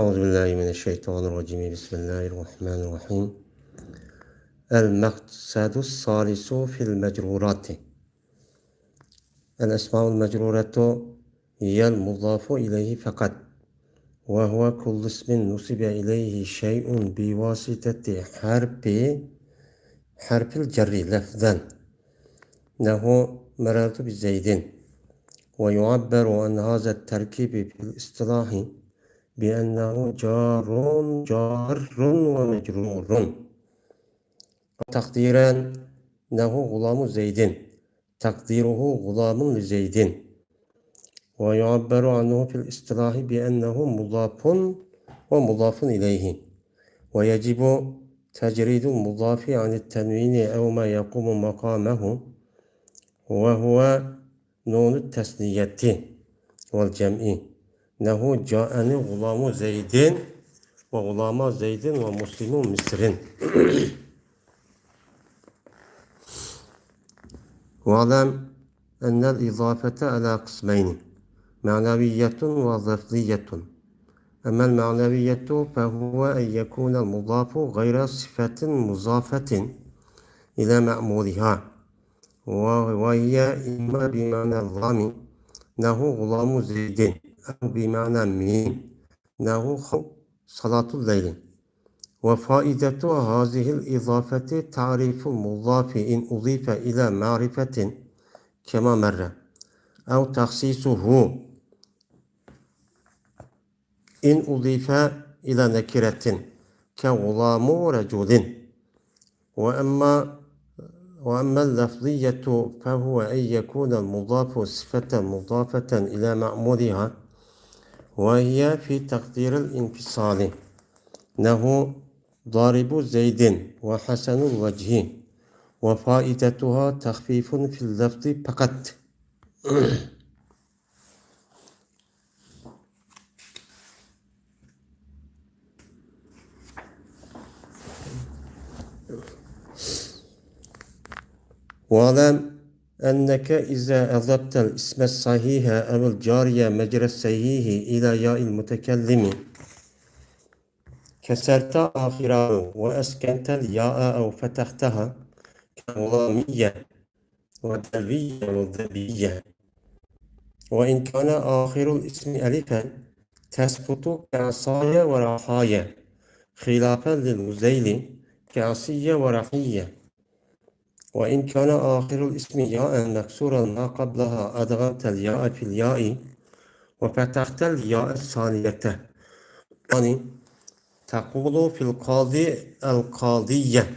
أعوذ بالله من الشيطان الرجيم بسم الله الرحمن الرحيم المقصد الثالث في المجرورات الأسماء المجرورة هي المضاف إليه فقط وهو كل اسم نسب إليه شيء بواسطة حرف الجر لفظا له مررت بزيد ويعبر عن هذا التركيب في الاصطلاح بأنه جار ومجرور تقديرا له غلام زيد تقديره غلام لزيد ويعبر عنه في الاصطلاح بأنه مضاف ومضاف إليه ويجب تجريد المضاف عن التنوين أو ما يقوم مقامه وهو نون التثنية والجمع له جاءني غلام زيد وغلام زيد ومسلم مصر واعلم أن الإضافة على قسمين معنوية ولفظية أما المعنوية فهو أن يكون المضاف غير صفة مضافة إلى مأمورها وهي إما بمعنى اللام له غلام زيد أو بمعنى ميم له صلاة الليل وفائدة هذه الإضافة تعريف المضاف إن أضيف إلى معرفة كما مر أو تخصيصه إن أضيف إلى نكرة كغلام رجل وأما اللفظية فهو أن يكون المضاف صفة مضافة إلى مأمورها وهي في تقدير الانفصال له ضارب زيد وحسن الوجه وفائدتها تخفيف في اللفظ فقط واعلم أنك إذا أضفت الاسم الصحيح أو الجارية مجرى الصحيح إلى ياء المتكلم كسرت آخره وأسكنت الياء أو فتحتها كغلامية ودلوية وذبية وإن كان آخر الاسم ألفا تسقط كعصايا ورحايا خلافا للمزيل كعصية ورحية وإن كان آخر الاسم ياء مكسورا ما قبلها أدغمت الياء في الياء وفتحت الياء الثانية يعني تقول في القاضي القاضية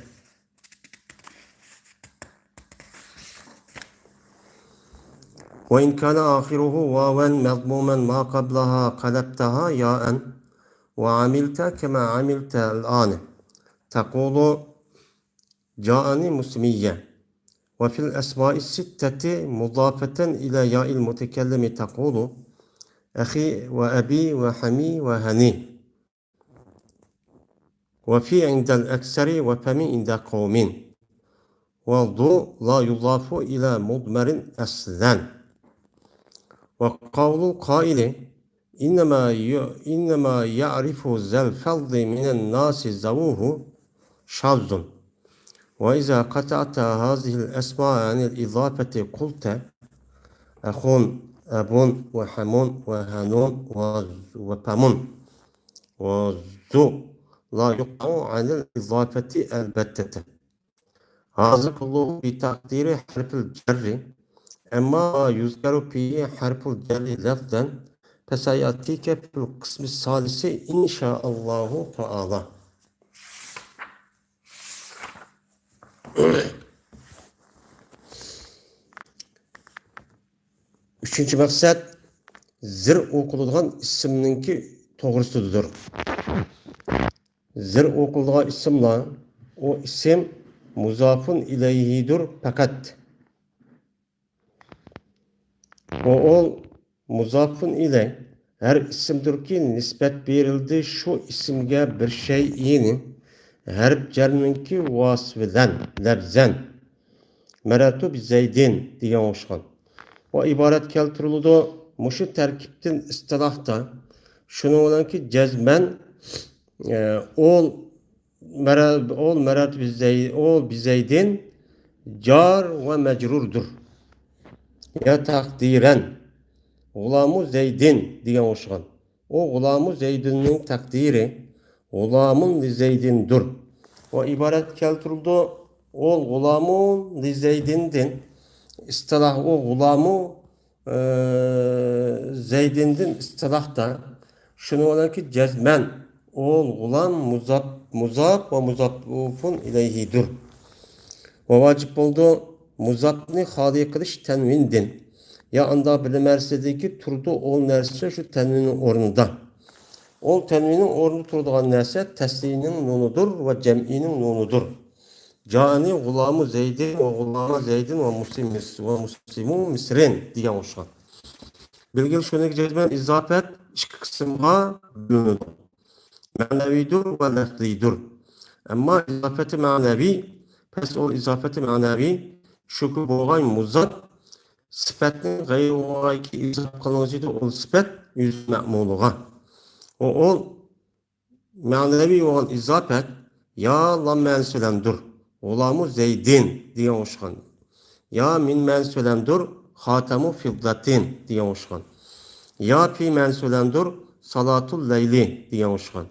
وإن كان آخره واوا مضموما ما قبلها قلبتها ياء وعملت كما عملت الآن تقول جاءني مسمية وفي الأسماء الستة مضافة إلى ياء المتكلم تقول أخي وأبي وحمي وهني وفي عند الأكثر وفمي عند قوم والضوء لا يضاف إلى مضمر أصلا وقول القائل إنما يعرف ذا الفضل من الناس ذووه شاذ وإذا قطعت هذه الأسماء عن الإضافة قلت أخ أب وحم وهنون وفم وذو لا يقع عن الإضافة البتة هذا كله بتقدير حرف الجر أما يذكر فيه حرف الجر لفظا فسيأتيك في القسم الثالث إن شاء الله تعالى. Üçüncü maksat zir o'qiladigan ismninki to'g'risidir. Zir o'qiladigan ismlar o isim muzofun ilayhidir fakat. O muzofun ile her isimdir ki nispet verildi şu isimge bir şey yeni her cerninki vasfıdan lebzen meratu bi zeydin diye hoşkan. O ibaret keltirildi. Muşu terkiptin istilahta Şunu olan ki cezmen ol merat bizeydin car ve mecrurdur. Ya takdiren Gulamu Zeydin diye oşgan. O gulamu Zeydin'in takdiri gulamın li Zeydin'dur. O ibaret keltirildi. O gulamun li Zeydin'din. İstilah o gulamu Zeydin'din istilahta. Şunu olan ki cezmen o gulam muzab ve muzabufun ileyhidir. Ve vacip oldu muzabni hali kılış tenvindin. Ya anda bilinmersedeki turdu ol nerse şu tenvinin ornunda. Ol tenvinin ornu turduğun nerse teslinin nunudur ve cem'inin nunudur. Cani gulamı Zeydin ve gulama Zeydin ve muslimu Misrin diye oşan. Bilgil şunu cezmen izafet iki kısımga bölünür. Manevidir ve lafzidir. Ama izafeti manevi, pes o izafeti manevi şu boğay muzat sıfatın gayri olarak ki izah kılıncıdır o sıfat yüz me'muluğa. O manevi olan izafet ya la mensulemdur. Olamu Zeydin diye oşkan. Ya min mensulemdur hatamu fiddatin diye oşkan. Ya pi mensulemdur salatul leyli diye oşkan.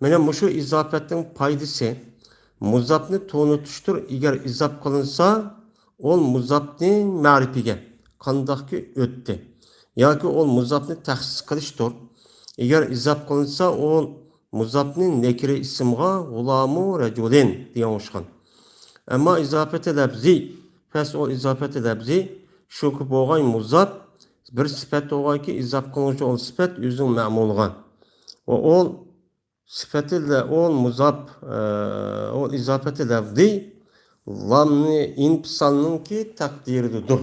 Mene şu izafetin paydası muzapni tonutuştur. Eğer izaf kılınsa ol muzapni ma'rifige qandaqki o'tdi yoki ol muzapni tahsis qilishdir. Eğer izaf kılınsa ol muzapni nekri ismga gulamu rajulin degan o'xshagan. Ama izafeti labzi pes ol izafeti labzi shuki bo'lgan muzap bir sifat bo'lganki izaf qiluvchi ol sifat o'zining ma'mulga va ol sifatiyle ol muzap ol izafeti labzi lamni inpisalının ki takdiridir.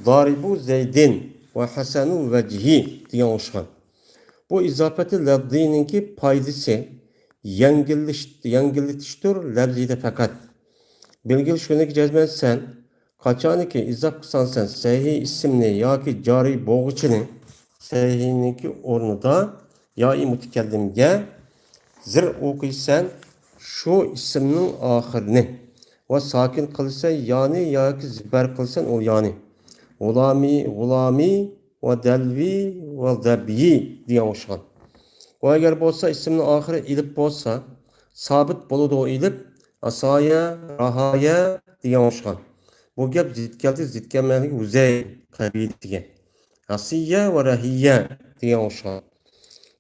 Daribu Zeydin ve Hasanul vecihi diye oşkan. Bu izafeti labzinin ki paydası yengilletiştir labzide fakat. Bilgil şunu ki cezmen sen kaçanı ki izaf kısan sen sahih isimli ya ki cari boğuçinin sahihinin ki ornuda ya-i mutikellimge zir okuysan şu isimnin ahirini ve sakin kılsan yani ya ki ziber kılsan o yani. Gulami ve delvi ve debiyi diye oşgan. O eğer bolsa isminin ahiri ilip bolsa sabit boludu o ilip asaya, rahaya diye oşgan. Bu gep zitkelmenlik uzey kabili diye. Asiye ve rahiye diye oşgan.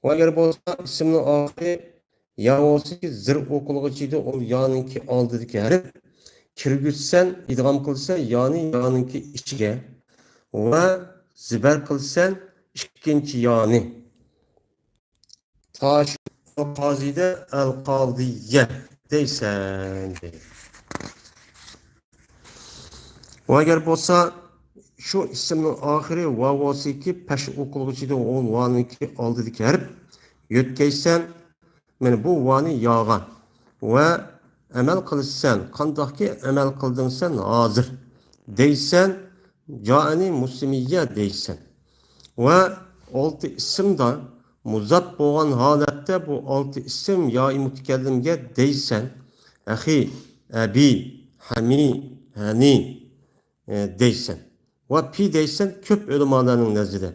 O eğer bolsa isminin ahiri ya olsa ki zir okulğucuydu o yanınki aldıdaki harif kirgütsen idgam kılsa yani yanınki içige ve ziber kılsan ikinci yani. Taş qazide el qadiye deysen. Ve eğer bolsa şu isminin ahiri vavası ki peş okulğucuydu o vanınki aldıdaki harif yötkeysen men bu vani yağan ve emel kılsan qandaqki emel kıldın sen hazır deysen cani muslimiye deysen ve altı isim da muzat boğan halette bu altı isim ya-i mutikellimge deysen ahi, abi, hami, hani deysen ve pi deysen köp ölümalarının nezide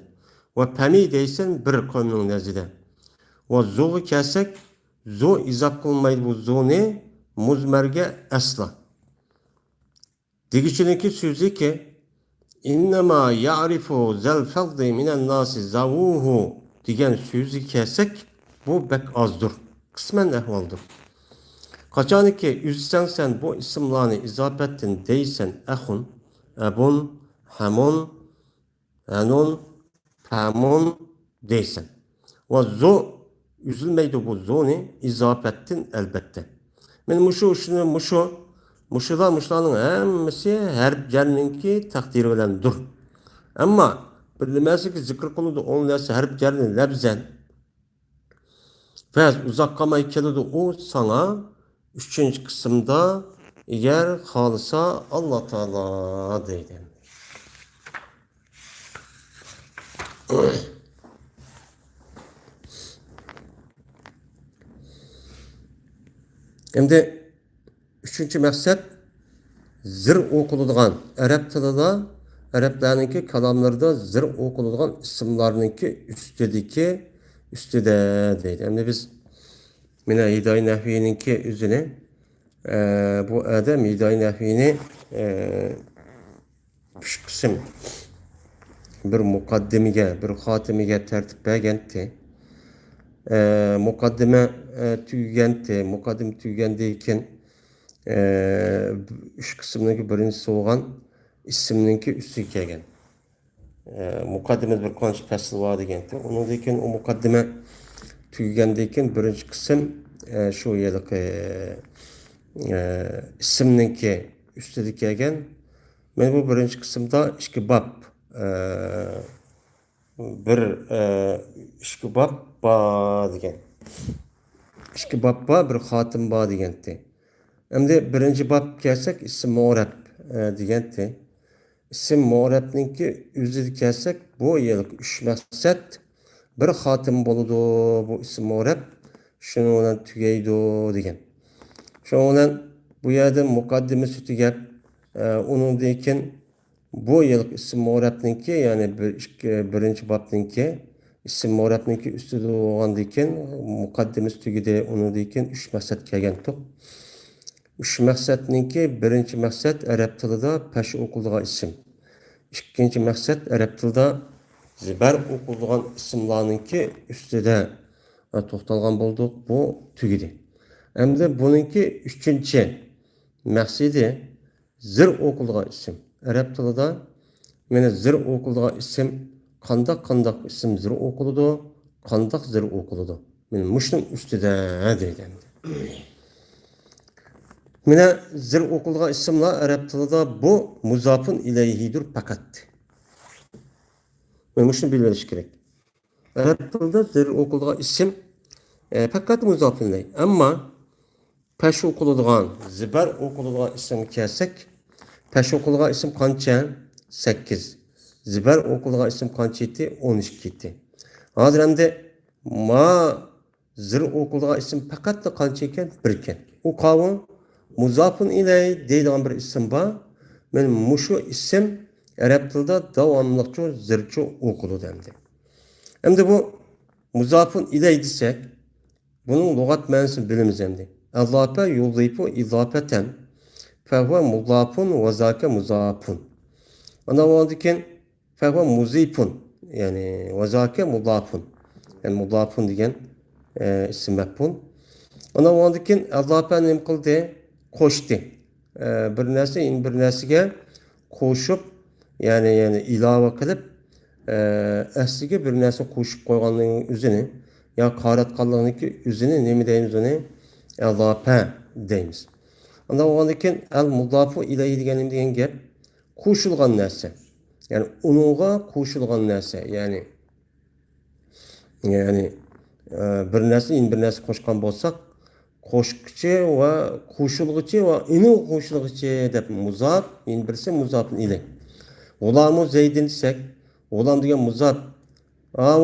ve pemi deysen bir kavminin nezide ve zo'u kesek zo izaf kılmaydı bu zo ne muzmerge asla digiçininki sözü ki İnnemâ ya'rifu zel fadli minen nâsi zavuhu diyen sözü kesek bu bek azdır. Kısmen ehvaldır. Kaçanı ki üzsen sen bu isimlerini izafettin deysen ehun, ebun, hamun, enun, pamun deysen. Ve zo üzülmeydi bu zoni izafettin elbette. Men muşularının hemmesi her cerninki takdiri bilendir. Ama bilinmesi ki zikr kılıdı onun nersi her cernin lebzen. Fez uzak kalmayı kelidi o sana üçüncü kısımda eğer halisa Allah Teala deydim. Endi üçüncü maksat zir o'qiladigan arab tilida arablarniki kalamlarida zir o'qiladigan ismlarniki ustida deydi. Endi biz mana hidoy nahvininki o'zini bu adam hidoy nahvini uch qism bir muqaddimiga bir xotimiga tartib bergandi. Muqaddime muqaddim tugagandan keyin üç kısımdaki birincisi olan isimninki üstü kelgan. Muqaddime bir qancha fasl var deganda, undan keyin o muqaddime tugagandan keyin birinchi qism shu yerda isimninki ustida kelgan. Men bu birinchi qismda ikki bab bir ikki bab bor degan. İki bab bor, bir xotim bor degandi. Endi birinchi bab kelsak ism mu'rab degandi. İsim mu'rabninki o'zida kelsak bu yillik 3 maqsad bir xotim bo'ladi bu ism mu'rab. Shuni bilan tugaydi degan. Shuning bilan bu yerda muqaddimasi tugab, undan keyin bu yillik ism mu'rabninki, ya'ni birinchi babninki ism mu'rabninki ustida bo'lgandan keyin muqaddimasi tugadi, undan keyin 3 maqsad kelgan to'q. Üç maqsadninki birinchi maqsad arab tilida pesh o'qiladigan ism. İkinci maqsad arab tilida zibar o'qiladigan ismlarninki ustida to'xtalgan bo'ldik, bu tugadi. Endi buningki uchinchi maqsadi zir o'qiladigan ism. Arab tilida mana zir o'qiladigan ism qandoq ism zir o'qiladi, qandoq zir o'qiladi. Mana mushuning ustida deydi. Mina zir o'qilgan ismlar arab tilida bu muzafun ilayhidir fakat. Mana shuni bilirish kerak. Arab tilida zir o'qilgan ism fakat muzafun ilayhi. Ammo pesh o'qiladigan, zibar o'qiladigan ism kelsak, pesh o'qilgan ism qancha? 8. Zibar o'qilgan ism qancha edi? 12 edi. Hozir endi zir o'qilgan ism fakat qancha ekan? 1 ekan. U qavun muzafun ilay deydigan bir isim var. Men muşu isim arab tilida davomliqcha zircha o'qiladi endi. Endi bu muzafun ilay desek, bunun lug'at ma'nosini bilamiz endi. Azofa yuzifu izafatan fa huwa muzafun va zaka muzafun. Ana o'ndikin fa huwa muzifun, ya'ni va zaka muzafun. Yani muzafun degan isim mafhum. Ana o'ndikin azofa nim qildi? Qo'shdi. Bir narsa bir narsaga qo'shib, ya'ni ilova qilib, asliga bir narsa qo'shib qo'yganning o'zini, yo qaratganlikniki o'zini nima deymiz uni? Izofa deymiz. Undan o'g'andan al mudafu ilayhi degan gap qo'shilgan narsa. Ya'ni uningga qo'shilgan narsa, ya'ni bir narsa bir narsa qo'shgan bo'lsak, qo'shquchi va qo'shilg'ichi va uni qo'shilg'ichi deb muzaf, endi birisi muzafun ilay. G'ulamu zaydin desak, g'ulam degan muzaf,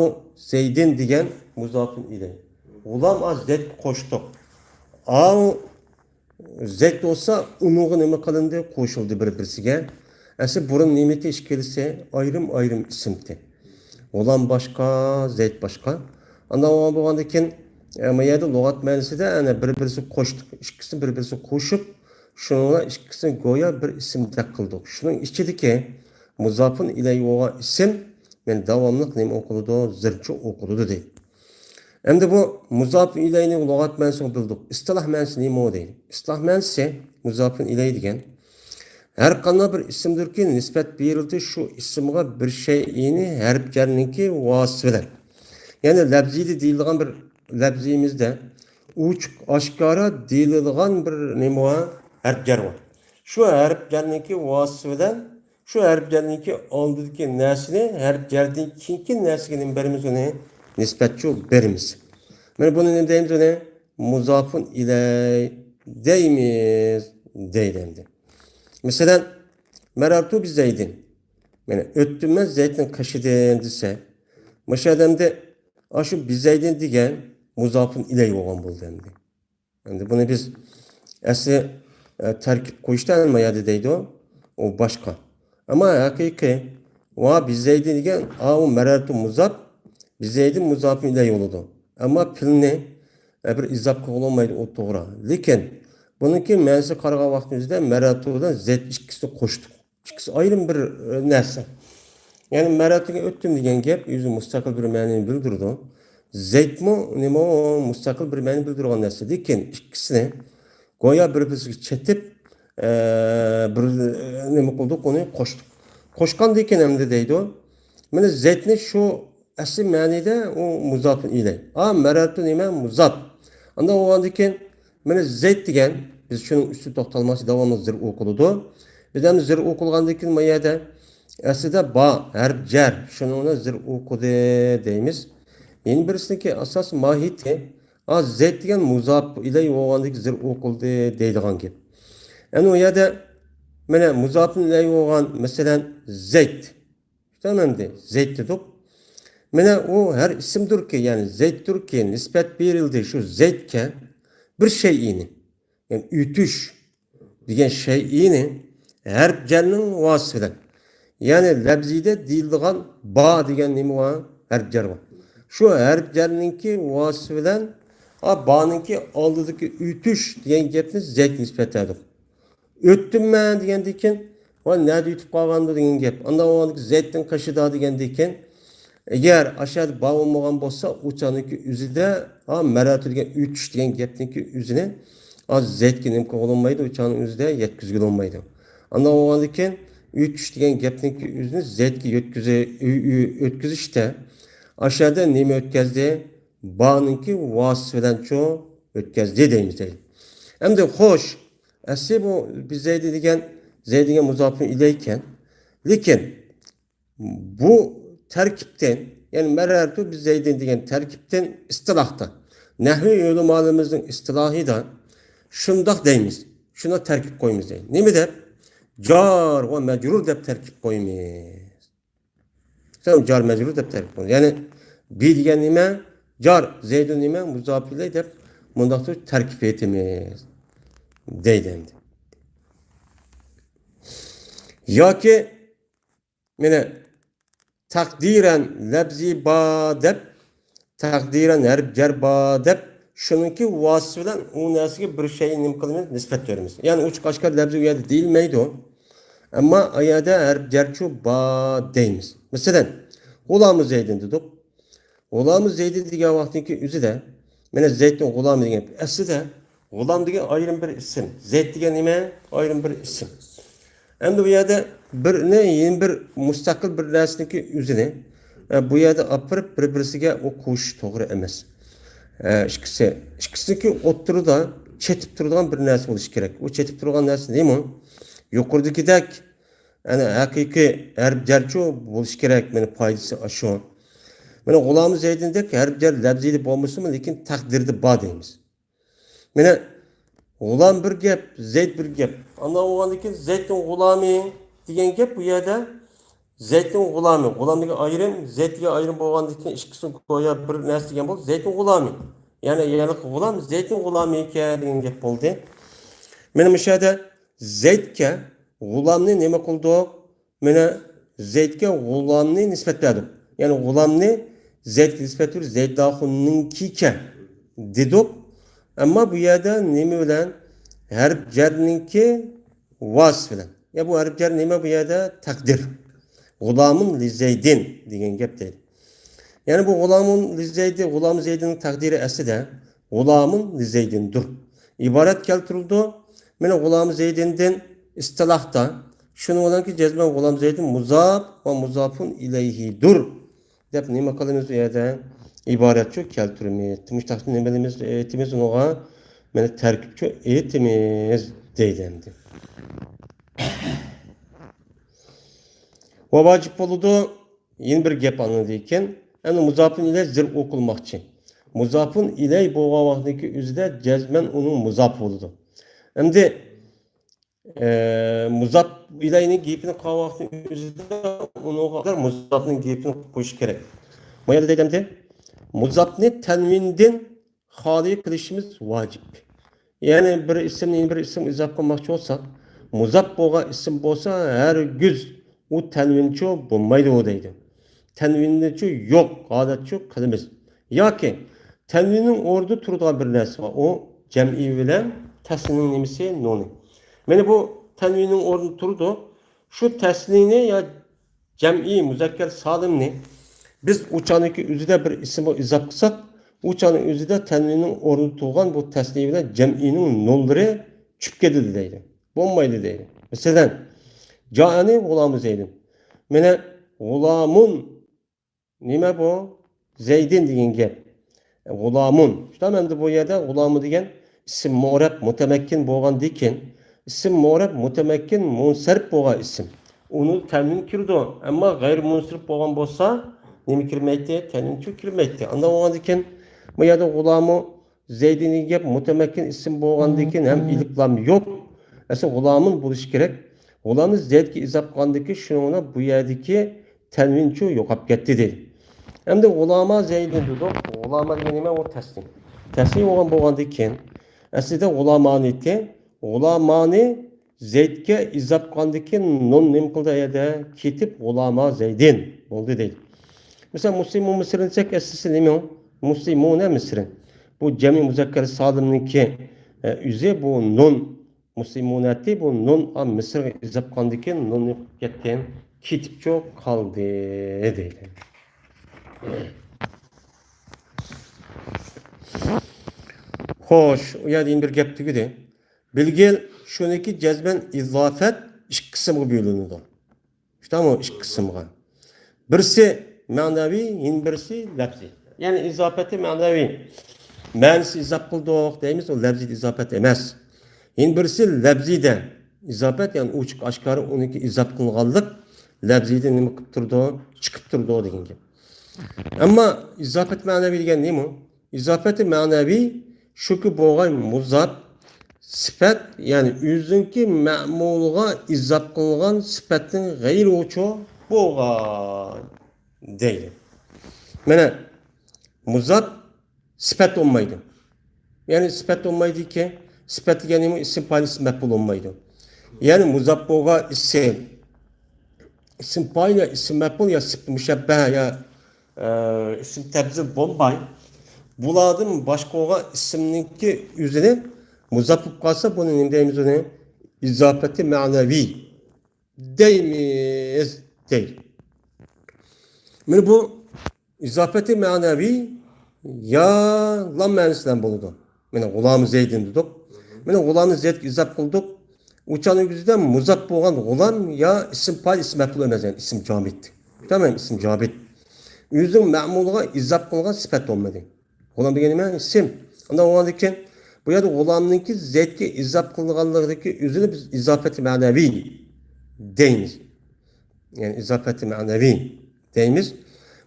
u zaydin degan muzafun ilay. G'ulam zayd qo'shdik. Zayd bo'lsa uningga nima qilindi? Qo'shildi bir-birisiga. Asli burun nimati ish kelsa, ayrim ismdi. G'ulam boshqa, zayd boshqa. Ondan bo'lgandan keyin mayada lug'at ma'nosida ana bir-birisi qo'shdik. İkisi bir-birisi qo'shib, shunga ikkisini go'yo bir ismdek qildik. Shuning ichidagi muzafun ilayhi bo'lgan ism men davomli nima o'qiladi? Zircha o'qiladi deydi. Endi bu muzafun ilayhining lug'at ma'nosini bildik. Istiloh ma'nosi nima deydi? Istiloh ma'nosi muzafun ilayhi degan har qanday bir ismdirki nisbat berildi shu ismga bir shayni harflarniki vasitasi. Ya'ni labziyda deyilgan bir labziyimizda uçuk aşkara deyilgan bir nima var? Harflar var. Şu harflarniki vasitasidan şu harflarniki oldidagi narsani harflardan keyingi narsaga berimiz uni nisbatchi berimiz. Mana buni nima deymiz uni? Muzafun ilay deymiz deydi endi. Mesela merartu bi Zeydin. Yani öttüm ben Zeyd'in kaşıdığım dese. Maşademde aşı bi Zeydin diyen muzafın iley olan buldu endi. Yani bunu biz asli terkip koyuştan almaydı deydi o. O başka. Ama hakiki va bizeydi degan o meratu muzap bizeydi muzafın ile yoludu. Ama pilni bir izap kılınmaydı o doğru. Lekin bununki mensi karga vaktimizde meratudan z ikisini koştuk. İkisi ayrım bir narsa. Yani meratuga öttüm degan gap yüzü müstakil bir ma'nini bildirdi. Zeytmu nima o müstakil bir ma'ni bildirgan narsa. Lekin ikkisini goya bir-birisiga chetib bir nima qildik, uni qo'shdik. Qo'shgandan keyin hamda deydi u. Mana zeytni shu asli ma'nida u muzofun ilay. Maratu nima muzof. Unda o'gandan keyin mana zeyt degan biz shuning ustida to'xtalmaslik davomli zir o'qiladi. Biz ham zir o'qilgandan keyin bu yerda aslida ba harf jar shuni zir o'qidi deymiz. Yeni birisiniki asas mahiyeti zeyt degan muzof ilay o'g'andagi zir o'qildi deydigan gap. Yani o yerda mana muzofun ilay o'g'an masalan zeyt. Tamam de zeyt dedik. Mana o her isimdir ki yani zeyttir ki nispet berildi şu zeytke bir şeyini yani ütüş degan şeyini her canının vasıfıyla yani lebzide deyildiğin ba degan nima var her jar var. Şu her jarninki vasıfıyla ba'ninki oldidagi ütüş degan gapni zeyt nispet etdik. Öttüm ben degandan keyin va nerede yutib qolgandi degan gap. Anda o zeytning qashida degandan keyin agar aşağıda ba bo'lmagan bo'lsa, o'chaniki o'zida maratu degan o'tish degan gapniki o'zini zeytga nima qilolmaydi, o'chaning o'zida yetkazib olmaydi. Anda o'gandan keyin o'tish degan gapniki o'zini zeytga o'tkazishda aşağıda nima o'tkazdi? Ba'niki vasf bilan cho o'tkazdi deymiz deydi. Endi xo'sh, asli bu biz zeydiga muzofun ilayken lekin bu terkipten yani merartu biz zeydin degan terkipten istilahta nahviy ulumalimizin istilahi da şundak deymiz. Şuna terkip koymiz deymiz. Nemi dep? Jar ve mecrur dep terkip koymiz. Sen jar mecrur dep terkip koymiz. Yani bir degan nima? Jar zeydun nima? Muzofun ilay dep mundaqda terkip etimiz. Deydi endi. Yoki mana takdiren lebzi ba deb takdiren harf jar ba deb shuniki vasf bilan u narsaga bir şey nima qilamiz nisbat beramiz. Yani uch qashqar lebzi u yerda deyilmaydi o. Ammo u yerda harf jarchu ba deymiz. Masalan, g'ulom zaydin dedik. G'ulom zaydin degan vaqtniki o'zida mana zaydning g'ulomi degan aslida g'ulom degan ayrim bir ism. Zayd degan nima? Ayrim bir ism. Endi bu yerda yeni bir müstakil bir narsaniki o'zini bu yerda apirib bir-birisiga u qo'shish to'g'ri emas. Ikkisiniki o'ttirida chetib turadigan bir narsa bo'lishi kerak. U chetib turgan narsa nima? Yuqoridagidek ana haqiqiy harf jarchu bo'lishi kerak. Meni foydasi shu. Mana g'ulom zaydindek harf jar labzili bo'lmasimi, lekin taqdirda bor deymiz. Mana g'ulom bir gap, zayd bir gap. Ondan o'g'andan keyin zaydning g'ulomi degan gap bu yerda zaydning g'ulomi. G'ulomga ayrim, zaydga ayrim bo'lgandan keyin ikkisini qo'ya bir narsa degan bo'ldi. Zaydning g'ulomi. Ya'ni yaliq g'ulom zaydning g'ulomi ekan degan gap bo'ldi. Mana bu yerda zaydga g'ulomni nima qildik? Mana zaydga g'ulomni nisbatladik. Ya'ni g'ulomni zaydga nisbatladik, zayd daxilninkika dedik. Ama bu yerda nima bilan harf jarninki vasf bilan. Ya bu harf jar nima bu yerda takdir. G'ulamun li zaydin degan gap deydi. Yani bu g'ulamun li zaydi, g'ulam zaydinning taqdiri aslida g'ulamun li zaydindir. İbaret keltirildi. Mana g'ulam zaydindan istilahda shuni bilanki jazman g'ulam zaydin muzof va muzofun ilayhidir deb nima qilamiz bu yerda? İbaretçi keltirimiz. Müştakil nimelerimiz etimiz ona mana terkipçi etimiz deydi endi. Va vacip bo'ldi yeni bir gap anladıyken yani muzafun ilay zir o'qilmoqchi. Muzafun ilay bo'lgan vaqtdagi o'zida jazman uning muzof bo'ldi. Endi muzaf ilayning gapini qilgan vaqtning o'zida unga muzafning gapini qo'yish kerak. Bu yerda deydimdi. Muzafni tanvindan xoli qilishimiz vacip. Yani bir isimni bir isim izaf qilmoqchi bo'lsak, muzaf bo'lgan ism bo'lsa, hargiz u tanvinchi bo'lmaydi u deydi. Tanvinchi yo'q, odatchi qilamiz. Yoki tanvinning o'rnida turadigan bir narsa bor. O jam'i bilan tasnining nimasi nuni. Mana bu tanvinning o'rnida turdi. Shu tasnini ya jam'i muzakkar salimni biz uçaniki üzüde bir isim izaf qilsak, uçanın üzüde tanvinning o'rnida turgan bu tasniy bilan jam'ining nolları tushib ketadi deydi. Bo'lmaydi deydi. Masalan, ja'ani g'ulami Zeydin. Mana g'ulamun nima bu? Zeydin degan gap. G'ulamun. İşte endi bu yerda g'ulami degan ism mu'rab mutamakkin bo'lgandan keyin ism mu'rab mutamekkin munsarif bo'lgan ism. Uni tanvin kirdi. Ammo g'ayr munsarif bo'lgan bo'lsa, nima kirmaydi? Tanvinchi kirmaydi. Unda bo'lgandan keyin bu yerda g'ulami Zeydinning gap mutamakkin ism bo'lgandan keyin ham iliqlam yo'q. Aslında g'ulamin bo'lishi kerak. G'ulamni Zeydga izof qilgandan keyin shuni bu yerdagi tanvinchi yo'qolib ketdi dedi. Endi g'ulama Zeydin dedik. G'ulama degan nima? U tasnim. Tasnim bo'lgandan keyin aslida g'ulamani g'ulamani Zeydga izof qilgandan keyin nun nima qildi edi? Ketib g'ulama Zeydin bo'ldi deydi. Mesela Muslimun Mısır'ın çek esası nima? Muslimune Mısır'ın. Bu cemi muzakkar salimninki üze bu nun muslimunati bu nun am Mısır'a izof qilgandan keyin nun ketgan ketib çok kaldı deydi. Xo'sh, u yerda bir gap tugidi. Bilgil shuniki jazman izofat ikki qismga bo'linadi. Tamam, ikki qismga. Birisi ma'naviy, yin birisi lafziy. Yani izofati ma'naviy. Ma'nisi izof qildik deymiz, o lafziy izofat emas. Yin birisi lafziyda. İzofat yani ochiq oshkora uniki izof qilganlik lafziyda nima qilib turdi? Chiqib turdi degan gap. Ammo izofat ma'naviy degan nima? İzofati ma'naviy shuki bo'lgan muzaf sifat yani o'zinki ma'mulga izof qilgan sifatning g'ayri uchi bo'lgan deydi. Mana muzaf sifat olmaydi. Yani sifat olmaydi ki sifat degan nima? Ism fa'il ism maf'ul olmaydi. Yani muzaf bo'lgan ism fa'il ya ism maf'ul ya sifat mushabbah ya ism tabzir bo'lmaydi. Bulardan başqa olan isimninki yüzüne muzaf bo'lib qolsa, buni nima deymiz uni? İzofati ma'naviy deymiz deydi. Mana bu izofati ma'naviy ya lam ma'nosidan bo'ladi. Mana g'ulami Zeydin dedik. Mana g'ulami Zeydga izof qildik. Uçanın yüzüden muzaf bo'lgan g'ulam ya ism fa'il ism maf'ul emas, yani ism jamid. Tamam, ism jamid. Yüzün ma'mulga izof qilgan sifat olmadı. G'ulam degan nima? Ism. Unda o'g'andan keyin bu yerda g'ulamninki Zeydga izof qilinganligidagi o'zini biz izofati ma'naviy deymiz. Yani izofati ma'naviy deymiz.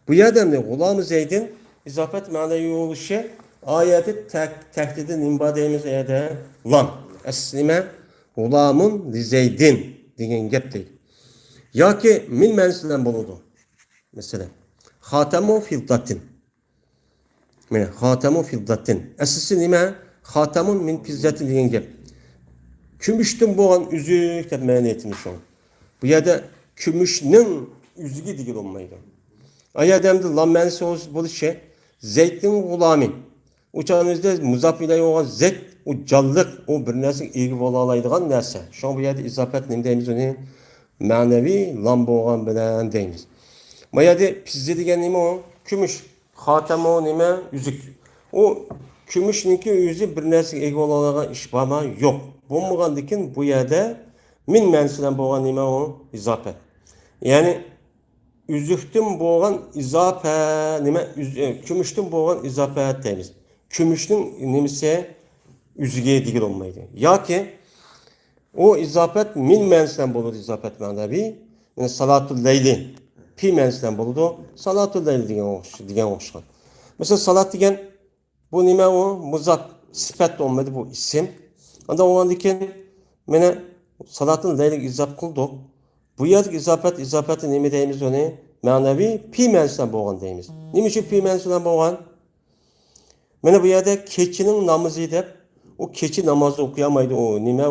Bu yerda g'ulami Zeydin izofat ma'naviy bo'lishi oyati tahdidi nima deymiz yerda? Lam. Asli nima? G'ulamun li Zeydin degan gap deydi. Yoki min ma'nosidan bo'ladi. Masalan, xatamu fiddatin. Mana xatamu fiddatin. Asli nima? Xatamun min fiddatin degan gap. Kumushdan bo'lgan uzuk deb ma'no etimiz shu. Bu yerda kumushning uzugi degan olmaydi. Ayadamda lam ma'nosi bo'lishi Zeydning g'ulami. Uçağımızda muzaf ile olan Zeyd o canlılık, o bir narsa ega bo'la oladigan narsa. Shu bu yerda izofat nima deymiz uni? Ma'naviy lam bo'lgan bilan deymiz. Bu yerda pizza degan nima o? Kumush. Xatamu nima? Uzuk. O kumushniki o'zi bir narsa ega bo'la oladigan ish bormi? Yo'q. Bo'lmagandan keyin bu yerda min ma'nosidan bo'lgan nima o? İzofat. Ya'ni uzukdan bo'lgan izofa nima? Kumushdan bo'lgan izofat deymiz. Kumushning nimasi uziga degan olmaydi. Yoki o izofat min ma'nosidan bo'ladi, izofat ma'naviy. Yani salatul layli pi ma'nosidan bo'ladi. Salatul layli degan o'xshagan. Mesela salat degan bu nima o? Muzaf sifat olmaydi, bu isim. Unda o'g'andan keyin mana salatul layliga izof qildik. Bu yerda izofati nima deymiz uni? Ma'naviy pi ma'nosidan bo'lgan deymiz. Nima uchun pi ma'nosidan bo'lgan? Mana bu yerda kechining namozi deb o keçi namazı okuyamaydı o nime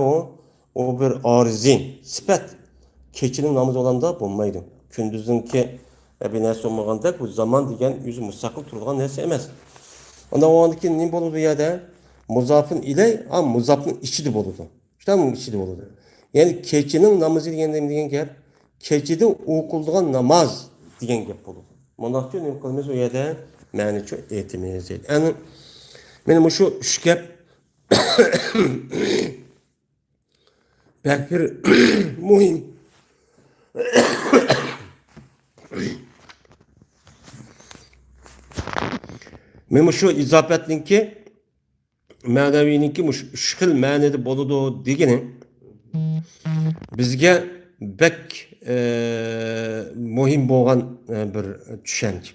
o bir arizi sifat. Keçinin namazı olanda bulmaydı. Kündüzünki bir narsa olmaganda bu zaman degan yüzü mustaqil turgan narsa emas. Onda o andaki ne boludu ya da muzafın ile am muzafın içi de boludu. İşte mi içi de boludu. Yani keçinin namazı degan gap keçide okulduğun namaz degan gap boludu. Mondaqçı ne qilamiz o yerda ma'ni chu aytimiz. Yani benim şu üç gap pek bir muhim. Benim şu izafetninki ma'naviyniki mush üç xil ma'nida boludu degani bizga bek muhim bo'lgan bir tushuncha.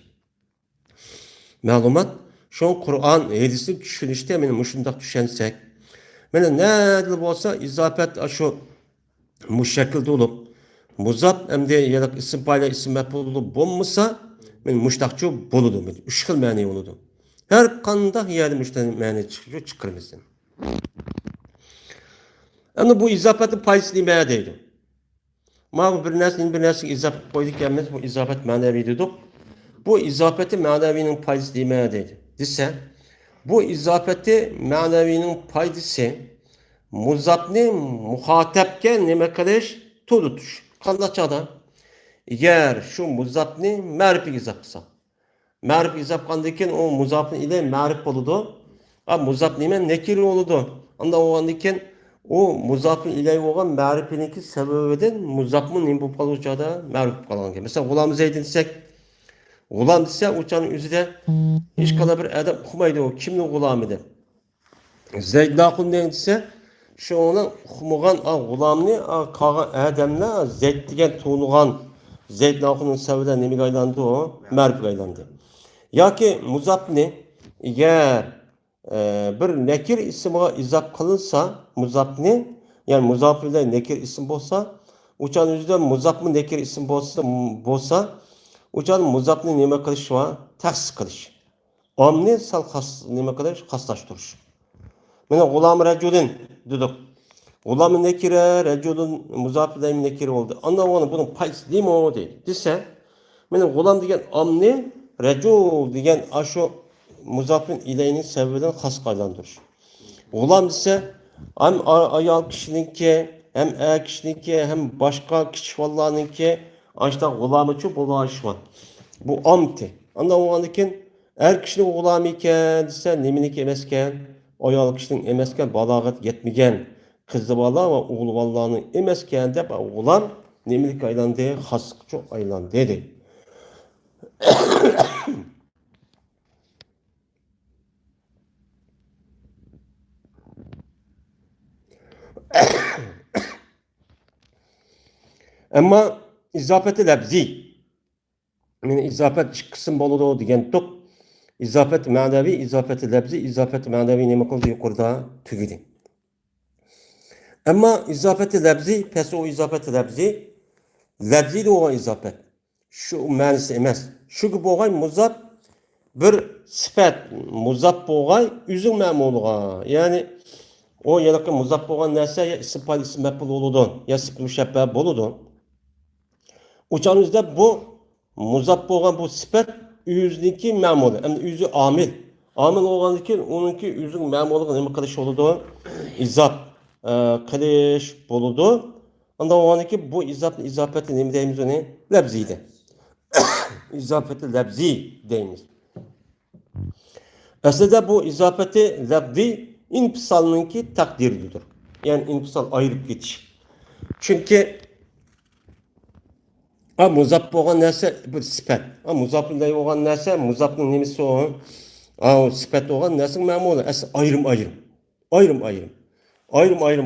Ma'lumot şu Qur'on hadisni tushunishda meni mushundaq tushunsak, mana nima bo'lsa izofat shu mushakilda bo'lib, muzab hamda yana ism payla ism maf'ul bo'lmasa, men mushtaqchi bo'ladi. Üç xil ma'no bo'ladi. Her qanday yerda mushtaq ma'no chiqiramiz. Endi bu izofatning foydasi nima deydi? Mana bir narsaga izofa qo'ydik emas, bu izofat ma'naviy dedik. Bu izofati ma'naviyning foydasi nima deydi? Desa, bu izofati ma'naviyning foydasi muzabni muhatapga nima qilish, to'litish. Qandaychada? Agar shu muzabni ma'rifiga izof qilsa, ma'rif izof qilgandan o muzabni ile ma'rif bo'ladi. Ha muzab nima? Nakir bo'ladi. Unda o'gandan o muzafın ilahi olan ma'rifiniki sebebinden muzafın nima bo'lib qoluvchada ma'rif qolgan. Mesela G'ulam Zayd desek, G'ulam desa o'chaning o'zida hech qanday bir adam uqmaydi o kimning g'ulami deb. Zayd naqul desa, shu ona uqmagan g'ulamni qolgan odamlar Zayd degan tug'ilgan Zayd naqulning sababidan nimaga aylandi o? Ma'rifga aylandi. Yoki muzafni agar bir nekir ismiga izof qilinsa muzafni yani muzaf ile nekir isim bo'lsa uçan yüzden muzaf mı nekir isim bo'lsa uçan muzafni nima qilish va tahsis qilish omni sal nima qilish xoslashtirish. Mana g'ulam rajulin dedik. G'ulam nekira rajulun muzaf ile nekir oldu. Ondan onu bunun paysi nima o deydi. Desa mana g'ulam degan omni rajul degan ashu muzafın ileyinin sebebinden has kaylandırır. G'ulam ise hem ayal kişininki, hem kişininki, hem başka kişi vallahinki açta g'ulam için bulaşma. Bu amti. Anda o andakin er kişinin g'ulami iken dese neminiki emesken, ayal kişinin emesken balagat yetmegen kızı valla ve oğlu vallahının emesken de g'ulam nemilik aylandı, hasıkçı aylandı dedi. Ama izafeti lebzi. Yani izafet kısım boludu degan tok. İzafet ma'navi, izafeti lebzi, izafeti ma'navi nima qildi yuqorida tugidi. Ama izafeti lebzi, pes o izafeti lebzi, lebzi de o izafet. Şu ma'nisi emas. Şu bo'lgan muzab bir sifat muzab bo'lgan üzüm ma'muluga. Yani o yanaqi muzab bo'lgan narsa ya ism fa'il ism maf'ul bo'ladi, ya ism mushabbah bo'ladi. Uçağınızda bu muzab bo'lgan bu sifat yüzdeki ma'muli, yani yüzü amil. Amil olgandan onunki yüzün ma'muliga nima qilish bo'ladi? İzaf qilish bo'ladi. Unda olgandan bu izafati nima deymiz uni? Labziydi. İzafati labzi deymiz. Aslında bu izafati labzi infisalınki takdiridir. Yani infisal ayırıp geçiş. Çünkü muzaf bo'lgan narsa bir sifat. Muzafday bo'lgan narsa, muzafning nimasi o? Sifat bo'lgan narsa ma'muli. Asli ayrim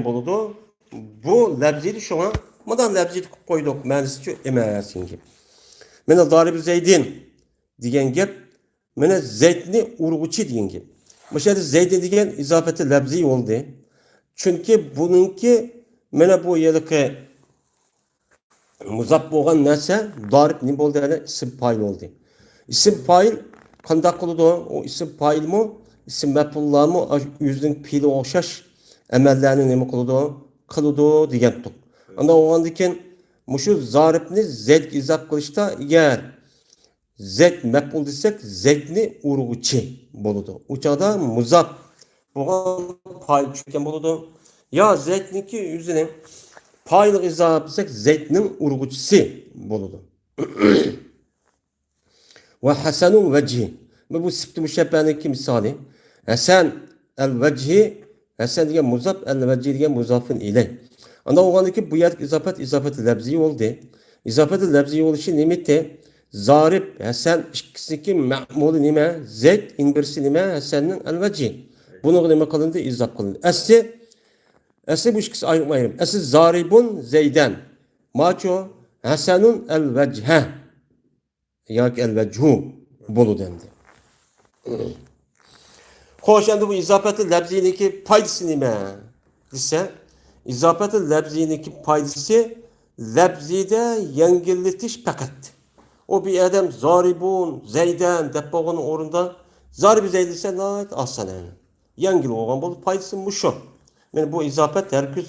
bo'ladi. Bu labziydi shunga. Bundan labziyni qilib qo'ydik. Ma'nisi emasinki. Mana darib Zaydin degan gap, mana Zaydni urg'uchi degan gap. Bu yerda Zayd degan izofati labziy bo'ldi. Chunki buningki mana bu yerdagi muzab bo'lgan narsa darib nima bo'ldi? Ism fa'il bo'ldi. Ism fa'il qanday qiladi? O ism fa'ilmi isim mef'ullarmı yüzün pili okşaş emellerini nemi kılıdı degendik. Anda oğandikin muşu zaripni zed izap kılışta yer zed mef'ul desek zedni urguçi boludu. Uçada muzap buğan pay düşken boludu. Ya zedniki yüzüne paylık izap desek zednin urguçisi boludu. Ve hasenul vecihi. Ve bu sıftı müşebbehneki misali. Hasan el vecihi. Hasan diye muzaf el vecihi diye muzafın ile. Anda oğandaki bu yer izafet lebzi oldu. İzafet lebzi oluşu nimeti zarip Hasan ikisindeki ma'mulu nime zed inbirsi nime Hasan'ın el vecihi. Bunu nime kılındı izaf kılındı. Asli bu ikisi ayrım. Asli zaribun zeyden. Maço Hasanun el vecihe. Yak el vechu bolu dendi. Hoş endi bu izafeti lebziniki paydası nime dese izafeti lebziniki paydası lebzide yengilletiş fakat. O bir adam zaribun zeyden deppoğunun orunda zarib zeyd ise nait aslan yani. Yengil olan bolu paydası muşo. Yani bu izafet herkes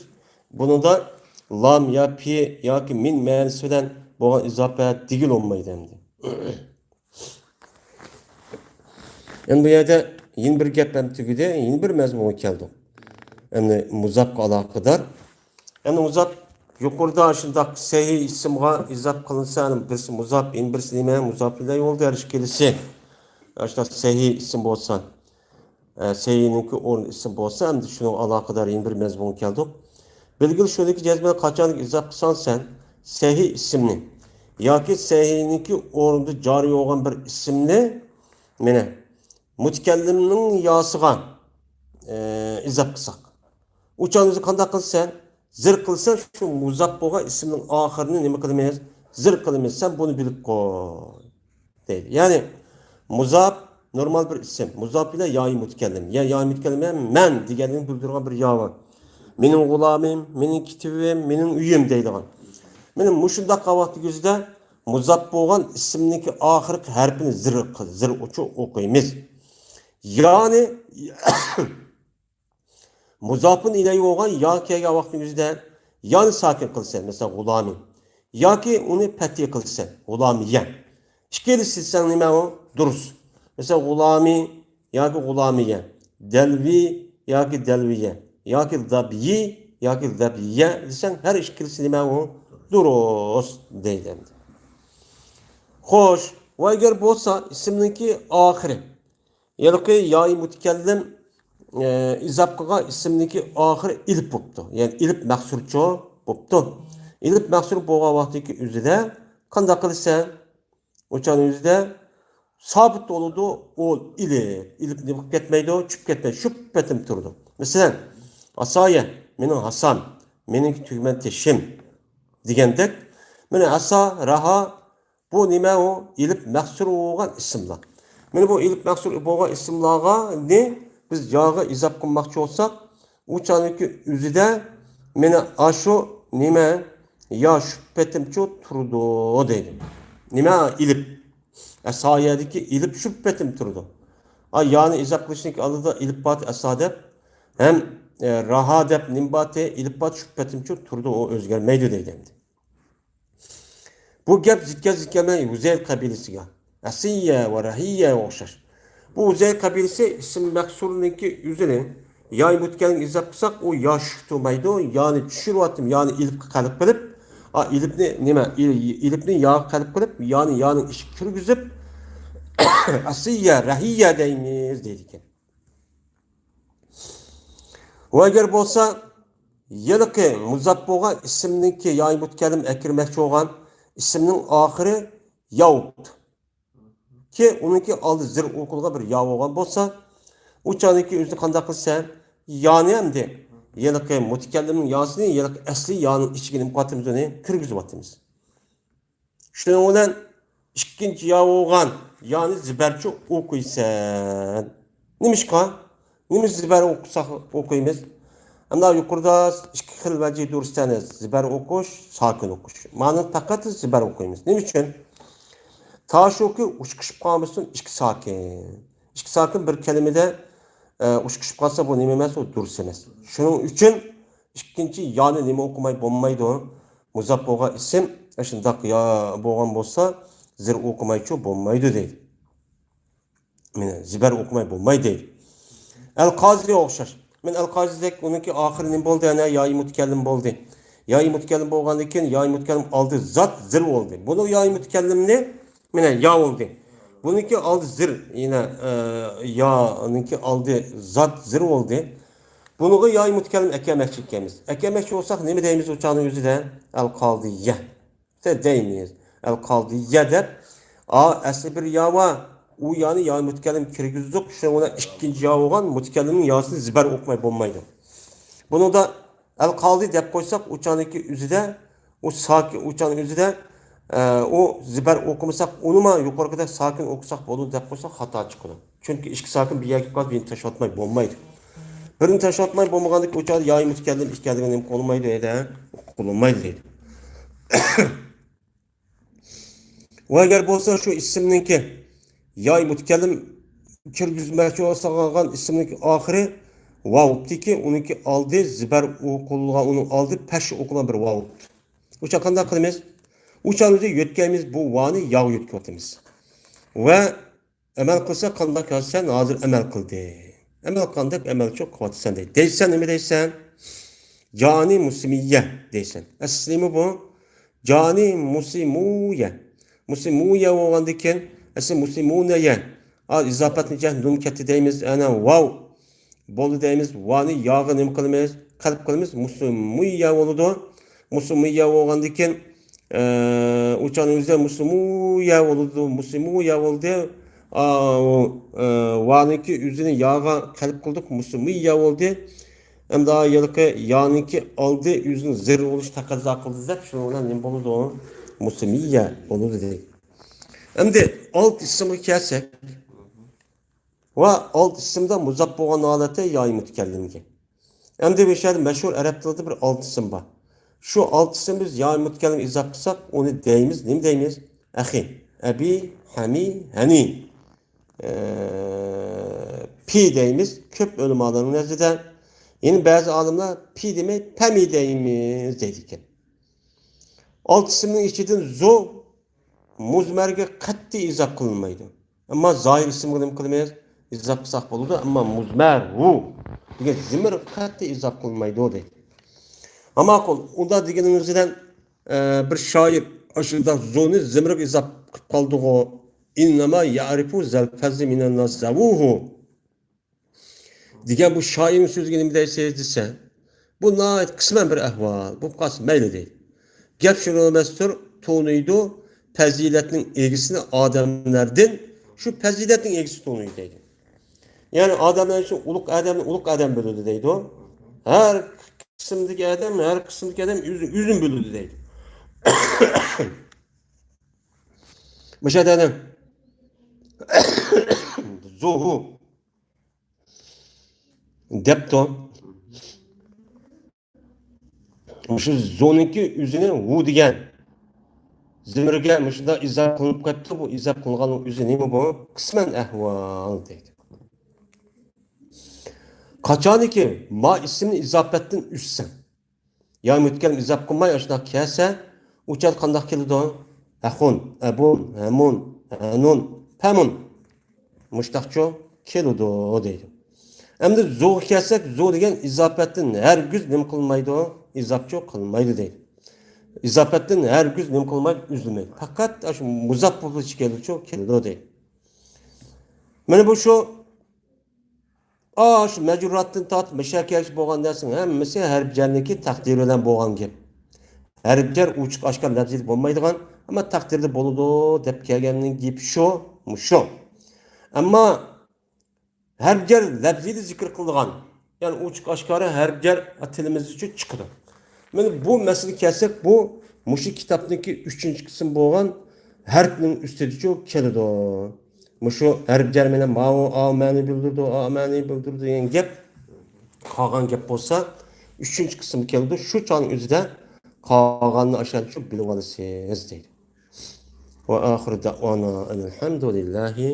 bunu da lam ya pi ya ki min meğerisinden bu izafet digil olmayı dendi. Yani bu yerde yeni bir gap tügüde yeni bir mezmunu geldi. Yani muzapka alakadar. Yani muzap yukarıda aşında sehi isimga izap kılınsa yani birisi muzap, birisi nime muzap ile yolda erişkelisi. İşte sehi isim olsa, sehininki onun isim olsa hem de şunu alakadar yeni bir mezmunu geldi. Bilgili şuradaki cezmede kaçanlık izap kılsan sen sehi isimli. Ya ki sehininki orunda cari olan bir isimli mene mutkelliminin yasıga izap kılsak. Uçağınızı kandak kılsan, zır kılsan şu muzap boğa isminin ahırını neme kılmayız? Zır kılmayız. Sen bunu bilip koy. Değil. Yani muzap normal bir isim. Muzap ile ya'i mutkellim. Ya ya'i mutkellim men diğerinin bildiren bir ya var. Benim gulamim, benim kitibim, benim üyüm deydi. Benim muşunda kavaklı gözde muzap boğan ismindeki ahırık harfini zır uçu okuyumuz. Yani muzafın ilahi olan ya ki vaktimizde yani sakin kılsan mesela gulami. Ya ki onu petiye kılsan gulamiye. İşkili silsen nime o? Durus. Mesela gulami ya ki gulamiye. Delvi ya ki delviye. Ya ki dabiyi ya ki dabiye desen her işkilisi nime o? Durus deyden. Hoş. Ve eğer bolsa isimdeki ahire. Yani ki ya'i mutkellim izapkıga isimdeki ahir ilip boptu. Yani ilip mahsurço boptu. İlip mahsur boğa vaktiki üzere kanda kılırsan uçan üzere sabit oludu o ilip. İlip ne bak ketmeydi o çüp ketmeydi. Şüphetim turdu. Mesela asaye benim Hasan benim tüymen teşim digendek mene asa raha bu nime o ilip mahsur olan isimler. Mene bu ilip mahsur boğa isimlağa ne? Biz yağı izap kılmakçı olsak, uçanıki üzüde mene aşo nime ya şüphetimço turdu deydi. Nime ilip. Esayedeki ilip şüphetim turdu. Yani izap kılışındaki adı da ilip bat esadep. Hem rahadep nimbate ilip bat şüphetimço turdu o özgermeydi deydi. Bu gep zikkeme Uzeyl kabilesi ya. Asiye ve rahiye okşar. Bu Uzeyl kabilesi isim meksurundaki üzerine yay mutkelin izah kısak o yaş tutmaydı. Yani düşürüvatım yani ilip kalıp kılıp ilipni yağ kalıp kılıp yani iş kürgüzüp asiye rahiye deyimiz dedik. O eğer bolsa yılıkı muzabboğa isimdeki yay mutkelim ekirmekçi olan isminin ahiri yahut ki onunki aldı zir okulga bir yav olan bolsa uçanınki üzü kanda kılsa yani hem de yılıkı mutkellimin yasını yılıkı asli yağının içkinin mukatimiz onu kürgüzü batımız. Şunun olan ikinci yav olan yani ziberçi okuysan. Nimiş ka? Nimiş ziber okuyumuz? Hem daha yukarıda iki xil vecih durursanız ziber okuş, sakin okuş. Manın takatı ziber okuyumuz. Ne için? Ta şu ki uçkışıp kalmışsın iki sakin. İki sakin bir kelimede uçkuşup kalsa bu nima emas, o durus emas. Shuning uchun ikkinchi yani nima o'qimay bo'lmaydi. Muzab bo'lgan ism shundoq yo bo'lgan bo'lsa, zir o'qimaychi bo'lmaydi deydi. Mana zibar o'qimay bo'lmaydi deydi. Al-Qoziga o'xshash. Men Al-Qozidek uniki oxiri nima bo'ldi? Ana yoyi mutakallim bo'ldi. Yoyi mutakallim bo'lgandan keyin yoyi mutakallim oldi zot zir bo'ldi. Buni yoyi mutakallimni mana yo bo'ldi. Buniki oldi zir, yine yo'niki oldi zot zir bo'ldi. Buniga yoyi mutakallim akamakchi ekamiz. Akamakchi bo'lsak nima deymiz o'chaning o'zida? Al-Qodiyya. Deymiz. Al-Qodiyya deb asli bir yova u yani yoyi mutakallim kirgizdik. Shuna ikkinchi yo bo'lgan mutakallimning yosini zibar o'qimay bo'lmaydi. Bunu da al-Qodi deb qo'ysak, o'chaniki o'zida, u sokin o'chaning o'zida o zibar o'qimasak, unima yuqorida sokin o'qisak bo'ladi deb qo'ysak xato chiqadi. Chunki ikki sokin bir yerga qolib birini tashlatmay bo'lmaydi. Birini tashlatmay bo'lmagandek o'chadi yoyi mutakallim ikkaligini ham qo'lmaydi edi, qo'lmaydi deydi. Va agar bo'lsa shu ismniki yoyi mutakallim kirgizmoqchi bo'lgan ismniki oxiri vavdiki, uniki oldi zibar o'qilgan, uning oldi pash o'qilan bir vavd. O'sha qanday qilamiz? Uçanızda yötkemiz bu vani yağ yötkotimiz. Ve emel kılsa kandak yazsan hazır emel kıldı. Emel kandak emel çok kıvatsan değil. Deysen mi deysen? Cani musimiyye deysen. Eslimi bu. Cani musimuye. Musimuye oğandaki esli musimuneye. Al izafet nice nun keti deyimiz. Ana vav. Bolu deyimiz. Vani yağı nim kılımız. Kalp kılımız. Musimuye oludu. Musimuye oğandaki uçanımızda muslimuya oldu, muslimuya oldu. Vaniki yüzünü yağa kalp kıldık, muslimuya oldu. Hem daha yılki yaniki aldı, yüzünü zır oluş takazza kıldı da, şunu olan ne oldu o? Muslimuya oldu dedi. Hem de alt ismi kelsek, ve alt isimde muzab boğan alete yayı mütekellimki. Hem de bir şey meşhur Arap dilinde bir alt isim var. Şu alt isimimiz ya mutkallim izah kılsak onu deyimiz, ne deyimiz? Ahi, abi, hami, hani. Pi deyimiz, köp ölüm alanının nezide. Yine bazı alimler pi demek, pemi deyimiz dedik. Alt isminin içinden zo, muzmerge katli izah kılınmaydı. Ama zahir isim kılmayız, izah kılsak bulurdu ama muzmer, hu. Diye zimir katli izah kılınmaydı o dedik. Ama onda degenimizden bir şair aşırıda zonu zimrik izah kaldı o. İnnema ya'rifu zelfezzi minen nas zavuhu. Diye bu şairin sözünü bir de seyredilse, bu nait kısmen bir ehval, bu kısmen meyli değil. Gep şunu mestur tonuydu, peziletinin ilgisini ademlerden, şu peziletin ilgisi tonuydu deydi. Yani adamlar için uluk adam bölüdü deydi o. Her kısımdaki adam yüzün bölüdü deydi. Bu şey dedim. Zuhu. Depto. Şu zonunki yüzüne hu diyen. Zimrige müşda izah kılıp kaptı bu izah kılganın yüzüne mi bu? Kısmen ehval deydi. Kaçanı ki ma ismini izafetten üstsen. Yani mütkellim izaf kılmay aşına kese uçal kandak kelidi o. Ehun, ebun, hemun, enun, pemun. Müştakço kelidi o deydi. Hem de zoğu kesek zoğu degen izafetten her güz nim kılmaydı o. İzafço kılmaydı deydi. İzafetten her güz nim kılmaydı üzülmeydi. Fakat şu muzaf bulu çıkeli çok kelidi o deydi. Mene bu şu şu mecurratın tat meşakkiyatçı boğan dersin. Hemmesi her cenneki takdir olan boğan gibi. Her bir yer uçuk aşkar lafziyet olmaydıgan ama takdirde boludu dep kelgenin gibi şu. Ama her bir yer lafziyeti zikir kıldıgan. Yani uçuk aşkarı her bir yer atilimiz için çıkıdı. Yani bu mesele kelsek bu Muşi kitaptaki 3. kısım boğan harfinin üstedi çok kelidi o. Muşu her bir yer menen ma'u amani bildirdi deyen gep kalgan gep bolsa 3. kısım kelidi. Şu çağın özüde kalganını aşağı çok bilip alırsınız deydi. Ve ahir da'vana elhamdülillahi